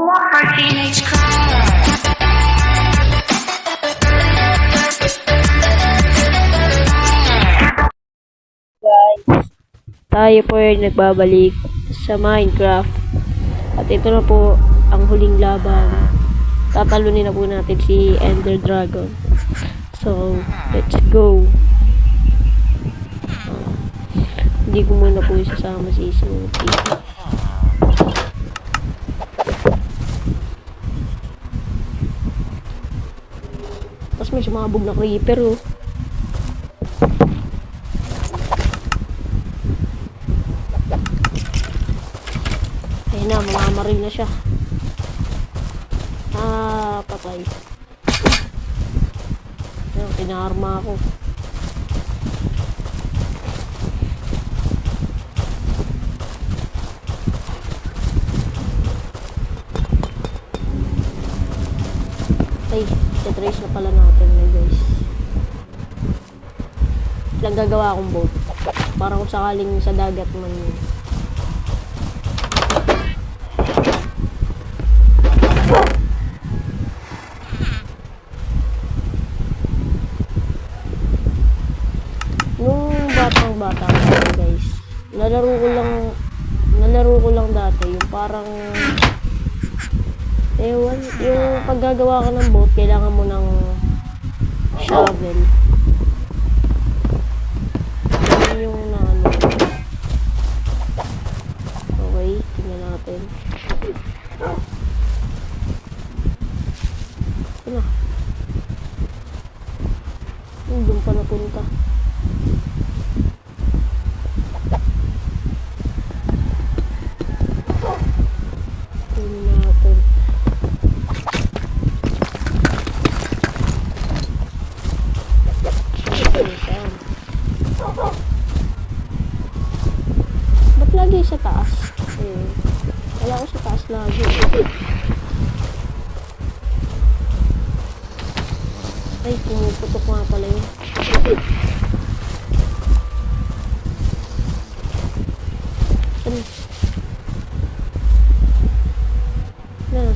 For teenage crime. Tayo po ay nagbabalik sa Minecraft. At ito na po ang huling laban. Tatalunin na po natin si Ender Dragon. So, let's go. Hindi ko muna po isasama si Snoopy. Tapos may sumabog na creeper, oh. Ayun na, mamamaril na siya. Ah, patay. Ayun, pinaarma ako. Ay, trace na pala natin guys. Lang gagawa akong boat. Para kung sakaling sa dagat man yun. Nung bata ako guys, nalaro ko lang dati yung parang ewan, yung paggagawa ka ng boat kailangan mo ng shovel. Yan yung na ano. Okay, tingnan natin. Ano? Doon pa napunta. Tingnan natin. Ba't lagi sa taas? Wala ako sa taas lagi. Ay, pumuputok nga pala yun.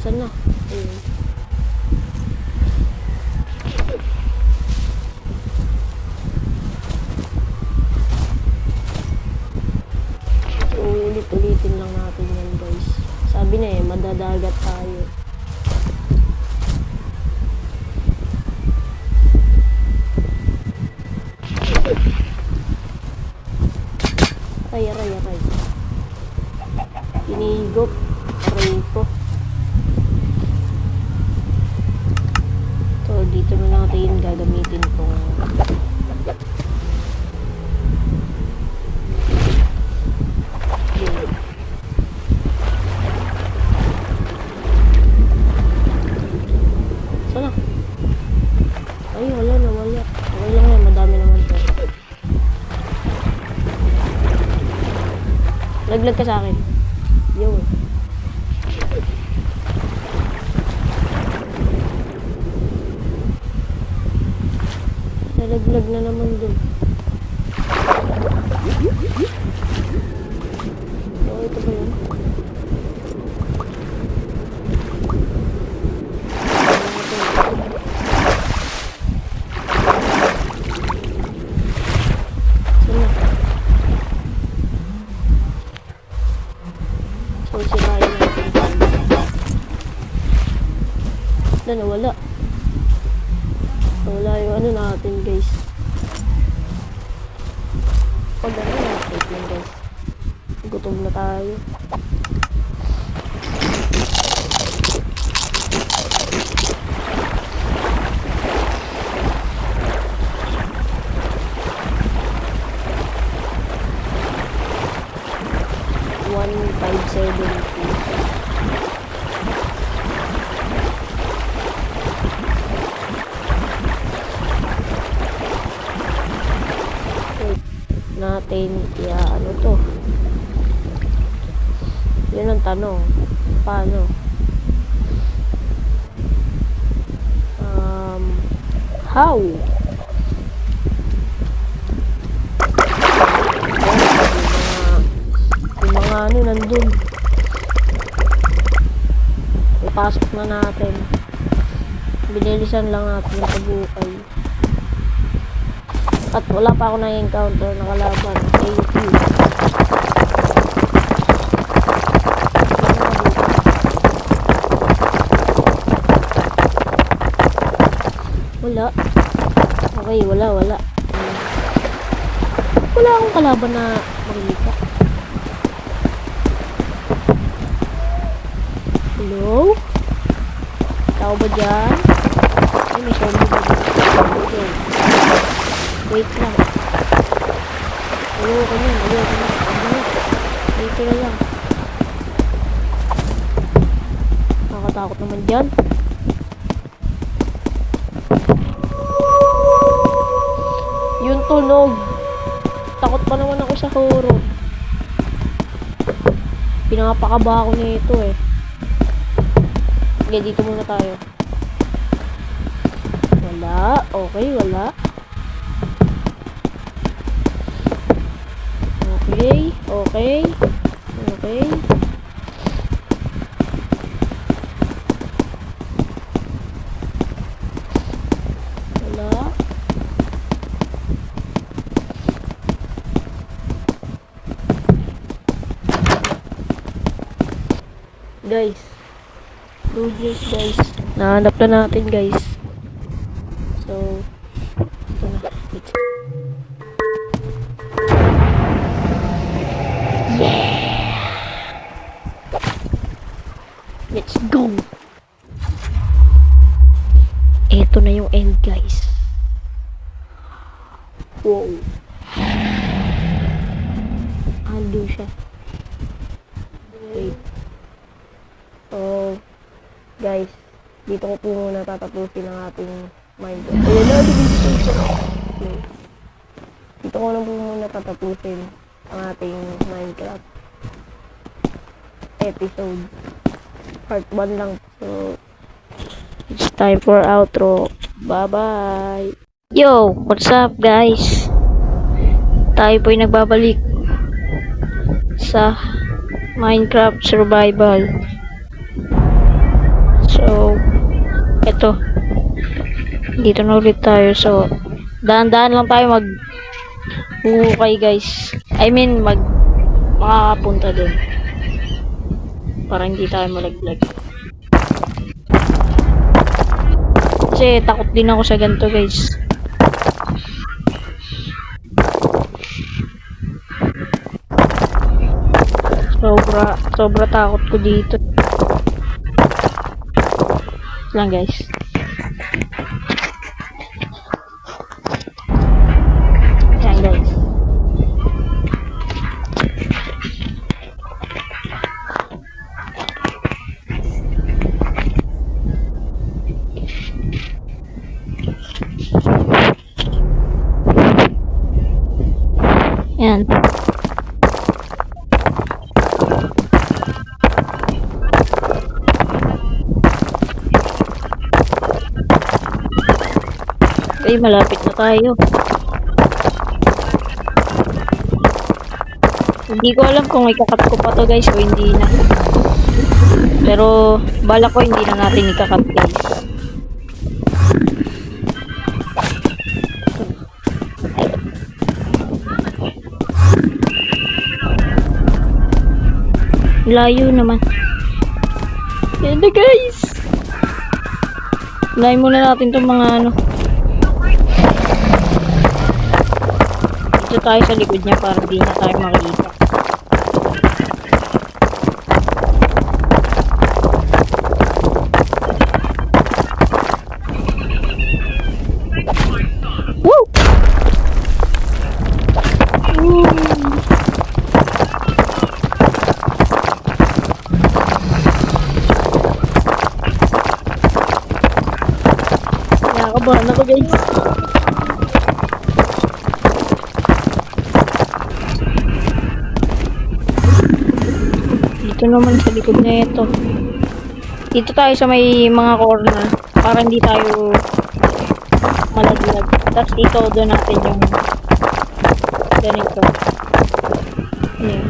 Saan na? Ayun. So, ulit-ulitin lang natin yan guys. Sabi na madadagat tayo. Aray. Inigop. Aray ko. So, dito na natin gagamitin itong sana. Ay, wala. Okay lang yan, madami naman to. Laglag ka sa akin. Yun. Nalaglag na naman dun. Oh, ito ba yun? So, sirain natin. Nawala. Wala yung ano natin guys. Pag ano natin guys. Gutom na tayo. Natin ano to, yun ang tanong, paano how yung mga ano nandun. Papasok na natin. Binilisan lang natin yung pag-ukay. At wala pa ako na-encounter na kalaban. Thank you. Wala. Okay, wala. Wala akong kalaban na makikita. Hello? Tao ba dyan? Ay, may zombie ba dyan? Wait lang. Ayoko na. Dito na lang. Nakakatakot naman dyan. Yung tunog. Takot pa naman ako sa horror. Pinapakaba ako nito eh. Okay, dito muna tayo. Wala. Okay, wala. Okay. Wala. Guys. Good news, guys. Nahanap na natin, guys. So, ito na. Let's go! Ito na yung end, guys. Wow. Andun siya. Wait. So, guys, dito ko po muna tatapusin ang ating Minecraft. Ayan na, okay. Dito ko na po muna tatapusin ang ating Minecraft episode. Part 1 lang. So, it's time for outro. Bye-bye! Yo! What's up, guys? Tayo po'y nagbabalik sa Minecraft Survival. So, eto. Dito na ulit tayo. So, dahan-dahan lang tayo mag-ukay, guys. I mean, makakapunta dun. Para hindi tayo malaglag. Kasi takot din ako sa ganito, guys. Sobra takot ko dito. Lang, guys. Yan, guys. Yan. Okay, malapit na tayo. Hindi ko alam kung ikakat ko pa to, guys, o hindi na. Pero bala ko hindi na natin ikakat, guys. Layo naman. Yan na, guys. Unahin muna natin itong mga ano. Dito tayo sa likod niya para di na tayo makikita. Woo! Nakakabahan ako, guys. Dito naman sa likod na ito. Dito tayo sa may mga corner para hindi tayo malaglag. Tapos dito doon natin yung ganito. Ayan.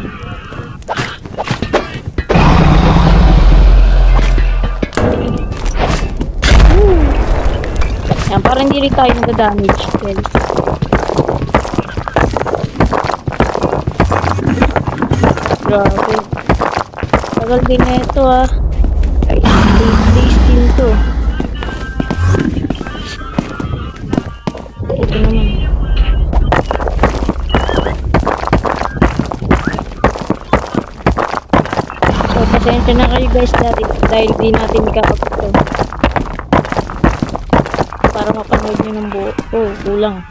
Para hindi rin tayo nag-damage, guys. Grabe. Tagal din na ito, ah. Days din to. Ito naman. So, pasensya na kayo guys dahil di natin kakap ito. Para mapanood nyo ng buo. Oh, kulang.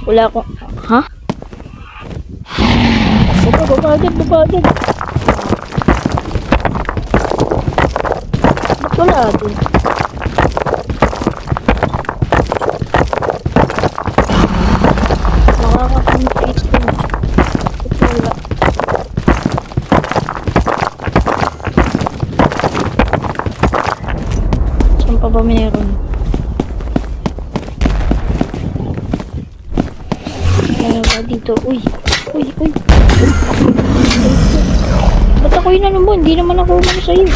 Wala akong... Ha? Baba agad. Ba't wala agad? Nakaka-confuse ko na. Ba't wala? Saan pa ba meron? Dito. Uy. Ba't ako yun ano mo? Hindi naman ako umano sa'yo.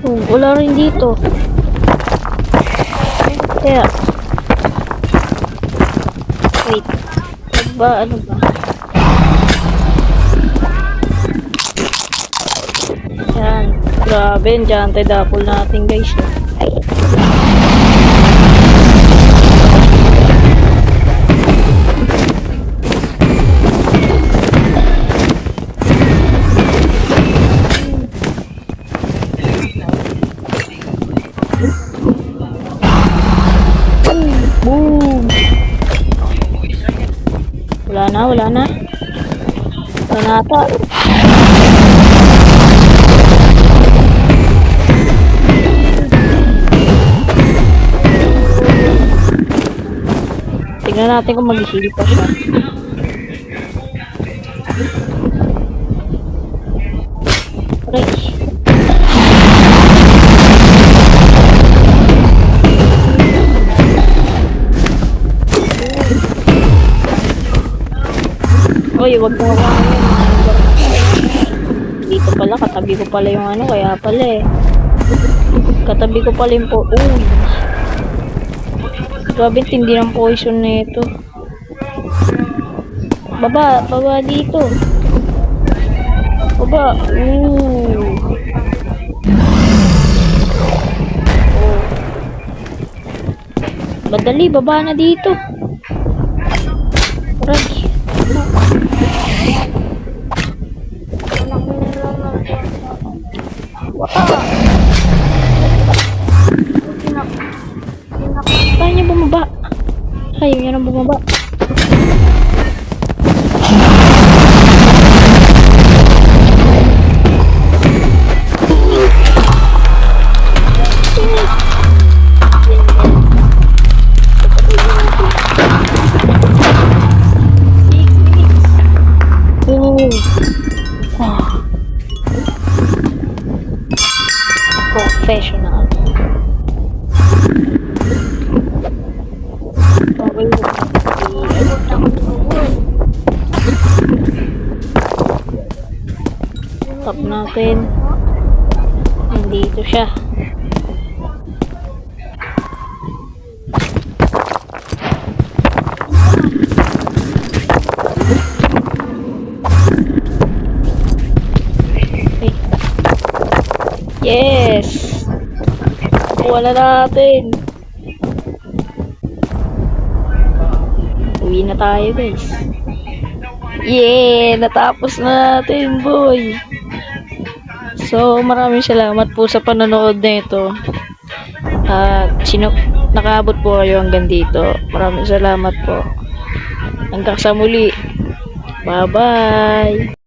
Oh, wala rin dito. Kaya. Wait. Ano ba? Yan. Grabe, dyan tayo dapol natin guys. Ay. Boom! Wala na. Wala na ata. Tingnan natin kung mag-heal pa siya. Aray. Oy, wag mo hawakan. Dito pala, katabi ko pala yung ano, kaya pala eh. Katabi ko pala yung po. Uy. Grabe, tindi ng poison na ito. Baba dito. Baba. Oh. Madali, baba na dito. Aray. Kaya niya bumaba. Ayaw niya nang bumaba. Professional. Tap natin. Nandito siya. Yes! Wala natin. Uwi na tayo guys. Yeah! Natapos na natin boy. So maraming salamat po sa panonood na ito. At nakaabot po kayo hanggang dito. Maraming salamat po. Hanggang sa muli. Bye bye!